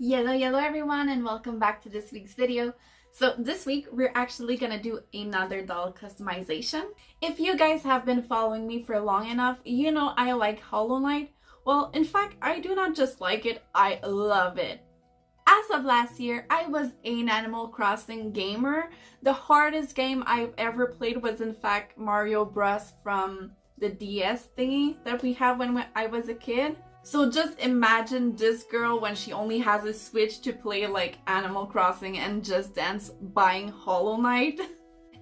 Yellow everyone, and welcome back to this week's video. So this week we're actually gonna do another doll customization. If you guys have been following me for long enough, you know I like Hollow Knight. Well, in fact, I do not just like it, I love it. As of last year, I was an Animal Crossing gamer. The hardest game I've ever played was in fact Mario Bros. From the DS thingy that we had when I was a kid. So just imagine this girl when she only has a Switch to play like Animal Crossing and Just Dance buying Hollow Knight.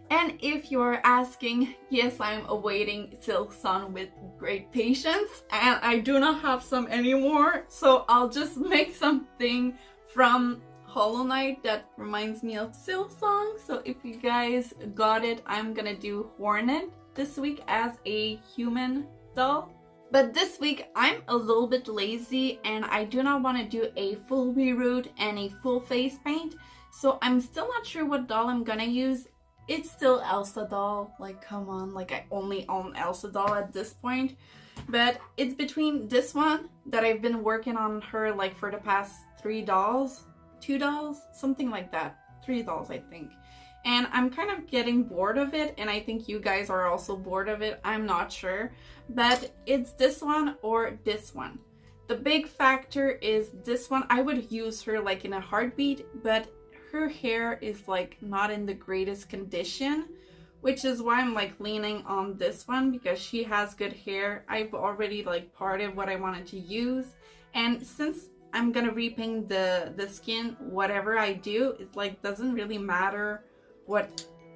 And if you're asking, yes, I'm awaiting Silk Sun with great patience, and I do not have some anymore, so I'll just make something from Hollow Knight that reminds me of Silk Song. So if you guys got it, I'm gonna do Hornet this week as a human doll. But this week I'm a little bit lazy and I do not want to do a full reroute and a full face paint. So I'm still not sure what doll I'm gonna use. It's still Elsa doll. Like, come on, like I only own Elsa doll at this point. But it's between this one that I've been working on her like for the past 2 dolls, something like that. 3 dolls, I think. And I'm kind of getting bored of it, and I think you guys are also bored of it. I'm not sure, but it's this one or this one. The big factor is this one. I would use her like in a heartbeat, but her hair is like not in the greatest condition, which is why I'm like leaning on this one because she has good hair. I've already like parted what I wanted to use, and since I'm gonna repaint the skin, whatever I do, it like doesn't really matter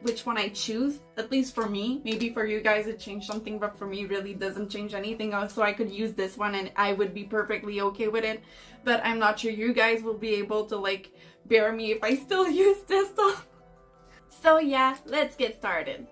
which one I choose, at least for me. Maybe for you guys it changed something, but for me really doesn't change anything. So I could use this one and I would be perfectly okay with it, but I'm not sure you guys will be able to like bear me if I still use this doll. So yeah, let's get started.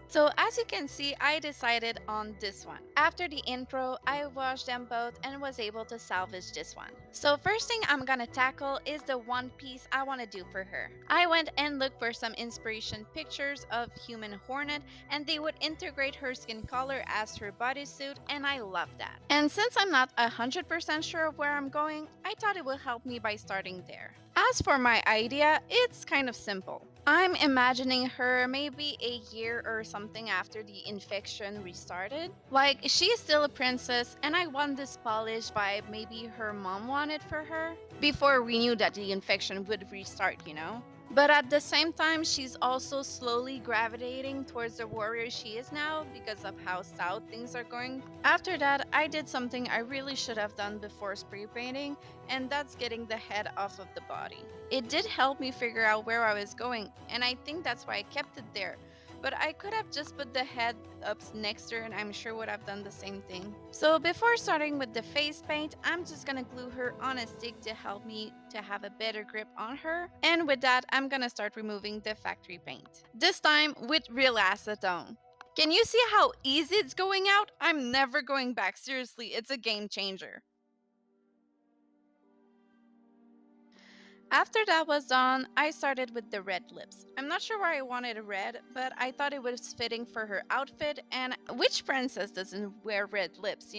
So as you can see, I decided on this one. After the intro, I washed them both and was able to salvage this one. So first thing I'm gonna tackle is the one piece I want to do for her. I went and looked for some inspiration pictures of human Hornet, and they would integrate her skin color as her bodysuit, and I love that. And since I'm not 100% sure of where I'm going, I thought it would help me by starting there. As for my idea, it's kind of simple. I'm imagining her maybe a year or something after the infection restarted. Like, she is still a princess, and I want this polished vibe maybe her mom wanted for her before we knew that the infection would restart. But at the same time, she's also slowly gravitating towards the warrior she is now because of how south things are going. After that, I did something I really should have done before spray painting, and that's getting the head off of the body. It did help me figure out where I was going, and I think that's why I kept it there. But I could have just put the head up next to her and I'm sure would have done the same thing. So before starting with the face paint, I'm just gonna glue her on a stick to help me to have a better grip on her. And with that, I'm gonna start removing the factory paint. This time with real acetone. Can you see how easy it's going out? I'm never going back. Seriously, it's a game changer. After that was done, I started with the red lips. I'm not sure why I wanted a red, but I thought it was fitting for her outfit, and which princess doesn't wear red lips?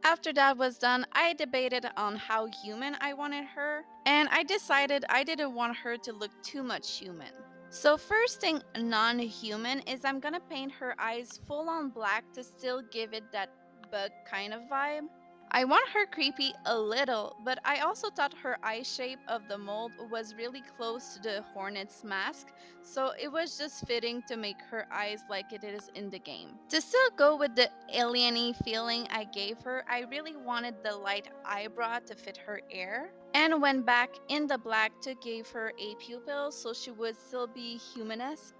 After that was done, I debated on how human I wanted her, and I decided I didn't want her to look too much human. So first thing non-human is I'm gonna paint her eyes full on black to still give it that bug kind of vibe. I want her creepy a little, but I also thought her eye shape of the mold was really close to the Hornet's mask, so it was just fitting to make her eyes like it is in the game. To still go with the alien-y feeling I gave her, I really wanted the light eyebrow to fit her hair, and went back in the black to give her a pupil so she would still be humanesque.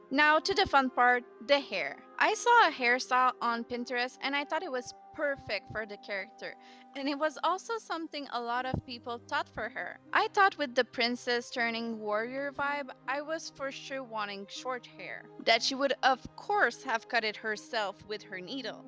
Now to the fun part, the hair. I saw a hairstyle on Pinterest and I thought it was perfect for the character. And it was also something a lot of people thought for her. I thought with the princess turning warrior vibe, I was for sure wanting short hair. That she would of course have cut it herself with her needle.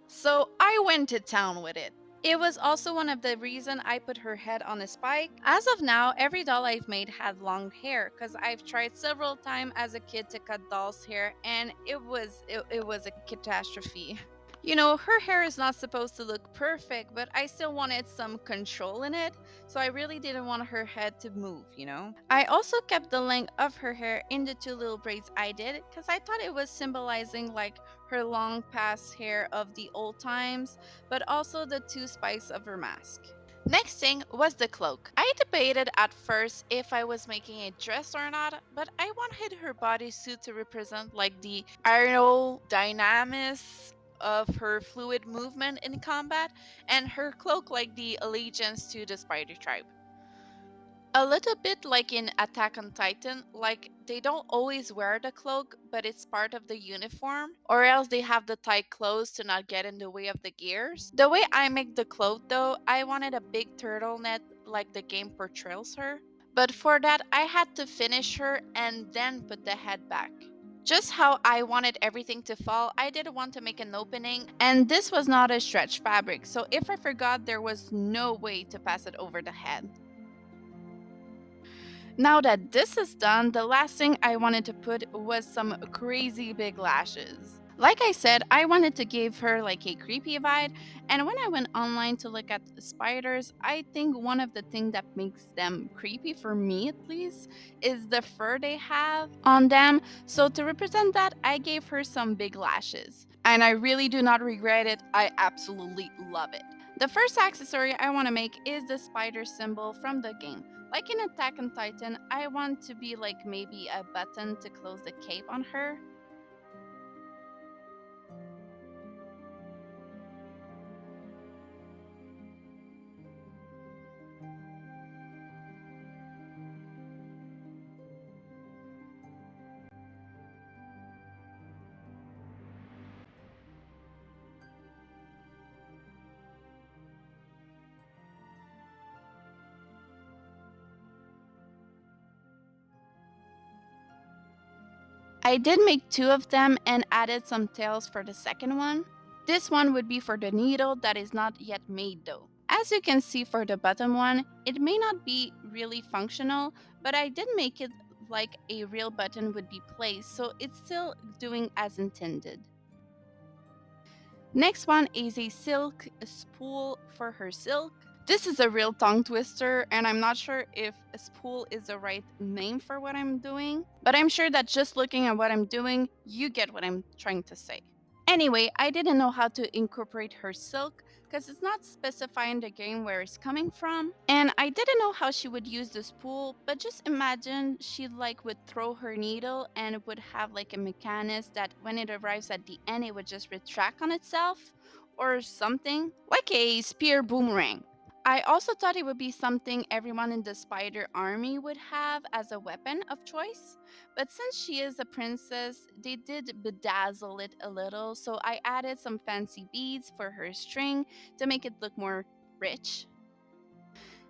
So I went to town with it. It was also one of the reason I put her head on a spike. As of now, every doll I've made had long hair because I've tried several times as a kid to cut doll's hair and it was a catastrophe. You know, her hair is not supposed to look perfect, but I still wanted some control in it, so I really didn't want her head to move, you know? I also kept the length of her hair in the two little braids I did because I thought it was symbolizing like her long past hair of the old times, but also the two spikes of her mask. Next thing was the cloak. I debated at first if I was making a dress or not, but I wanted her bodysuit to represent like the aerodynamics of her fluid movement in combat, and her cloak like the allegiance to the spider tribe. A little bit like in Attack on Titan, like they don't always wear the cloak, but it's part of the uniform, or else they have the tight clothes to not get in the way of the gears. The way I make the cloak though, I wanted a big turtleneck like the game portrays her. But for that, I had to finish her and then put the head back. Just how I wanted everything to fall, I didn't want to make an opening, and this was not a stretch fabric, so if I forgot, there was no way to pass it over the head. Now that this is done, the last thing I wanted to put was some crazy big lashes. Like I said, I wanted to give her like a creepy vibe, and when I went online to look at spiders, I think one of the things that makes them creepy, for me at least, is the fur they have on them. So to represent that, I gave her some big lashes. And I really do not regret it, I absolutely love it. The first accessory I want to make is the spider symbol from the game. Like in Attack on Titan, I want to be like maybe a button to close the cape on her. I did make two of them and added some tails for the second one. This one would be for the needle that is not yet made though. As you can see for the bottom one, it may not be really functional, but I did make it like a real button would be placed, so it's still doing as intended. Next one is a silk spool for her silk. This is a real tongue twister, and I'm not sure if a spool is the right name for what I'm doing, but I'm sure that just looking at what I'm doing, you get what I'm trying to say. Anyway, I didn't know how to incorporate her silk because it's not specifying the game where it's coming from, and I didn't know how she would use the spool, but just imagine she like would throw her needle and it would have like a mechanism that when it arrives at the end it would just retract on itself or something like a spear boomerang. I also thought it would be something everyone in the spider army would have as a weapon of choice. But since she is a princess, they did bedazzle it a little, so I added some fancy beads for her string to make it look more rich.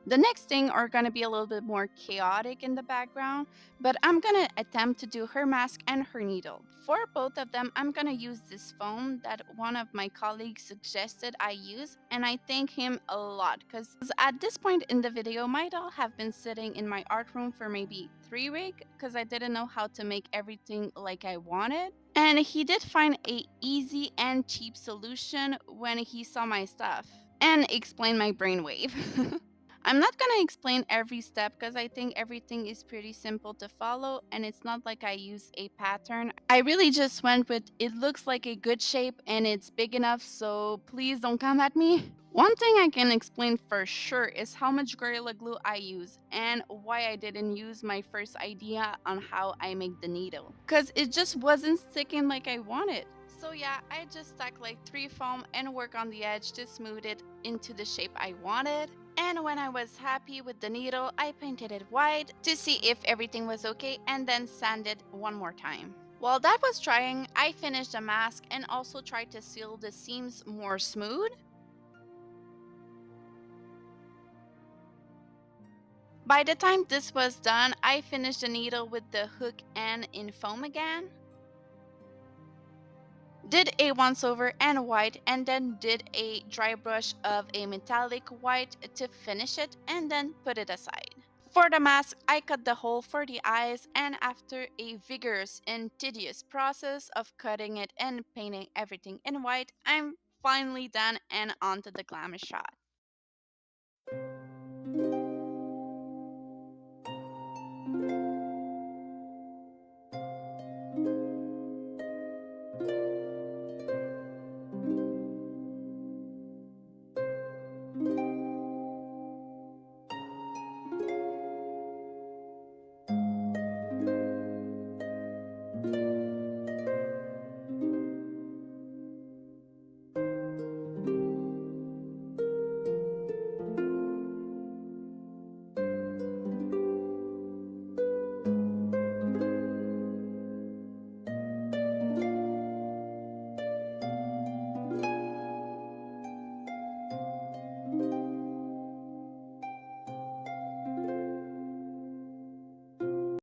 The next thing are going to be a little bit more chaotic in the background, but I'm going to attempt to do her mask and her needle. For both of them, I'm going to use this foam that one of my colleagues suggested I use, and I thank him a lot because at this point in the video, my doll have been sitting in my art room for maybe 3 weeks because I didn't know how to make everything like I wanted. And he did find a easy and cheap solution when he saw my stuff and explained my brainwave. I'm not gonna explain every step because I think everything is pretty simple to follow and it's not like I use a pattern. I really just went with it looks like a good shape and it's big enough, so please don't come at me. One thing I can explain for sure is how much Gorilla Glue I use and why I didn't use my first idea on how I make the needle. Because it just wasn't sticking like I wanted. So yeah, I just stuck like 3 foam and work on the edge to smooth it into the shape I wanted. And when I was happy with the needle, I painted it white to see if everything was okay and then sanded one more time. While that was drying, I finished the mask and also tried to seal the seams more smooth. By the time this was done, I finished the needle with the hook and in foam again. Did a once over and white and then did a dry brush of a metallic white to finish it and then put it aside. For the mask, I cut the hole for the eyes and after a vigorous and tedious process of cutting it and painting everything in white, I'm finally done and onto the glamour shot.